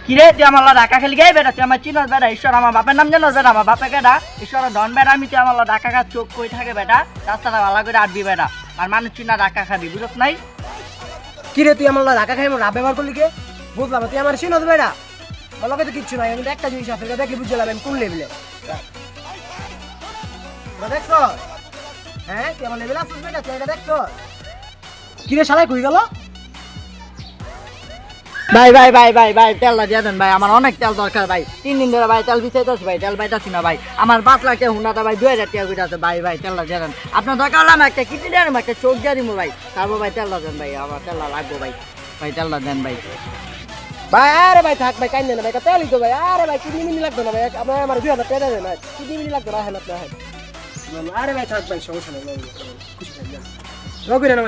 কিরে তুই আমার ঢাকা খেলি গাই বেটা, তুই আমার চিনস বেটা, ঈশ্বর আমার বাপের নাম জানোস বেটা, আমার বাপে কেটা ঈশ্বর ধন বেটা, আমি তুই আমার ঢাকা খা চোখ কই থাকে বেটা, রাস্তাটা ভালো করে আটবি বেটা, আর মানুষ চিনা ঢাকা খাবি বুঝছ নাই? কিরে তুই আমার ঢাকা খাই আমার রাব ব্যবহার করলি কে? বুঝলাম না, তুই আমার চিনো তো বেটা, আমার লগে তো কিচ্ছু নাই, আমি তো একটা জিনিস আছে দেখলে বুঝলাম আমি কোন লেভেলে। দেখছো হ্যাঁ তুই আমার লেভেল আসছিস বেটা, তুই এটা দেখছো? কিরে শালাই কই গেল? ভাই ভাই ভাই ভাই ভাই তেলটা দিয়ে দেন ভাই, আমার অনেক তেল দরকার ভাই, 3 দিন ধরে ভাই তেল বিছাইতেছি ভাই, তেল পাইতাছি না ভাই, আমার 5 লাখ টাকা হুন্ডাটা ভাই 2000 টাকা করে আছে ভাই, ভাই তেলটা দিয়ে দেন, আপনার দরকার হলে আমি একটা কিডনি দিয়ে দেবো, একটা চোখ দিয়ে দিব ভাই, তারপর ভাই তেলটা দেন ভাই, আমার তেলটা লাগবে ভাই, ভাই তেলটা দেন ভাই। ভাই আরে ভাই থাক ভাই কাইন্দেন না ভাই, তেলই তো ভাই, আরে ভাই কিডনি মিনি লাগতো না ভাই, আপনার আমার 2000 টাকা দেন না, কিডনি মিনি লাগতো না, হেন আপনি হেন। আরে ভাই থাক ভাই সমস্যা নেই, খুশি থাকবেন রঘুরে না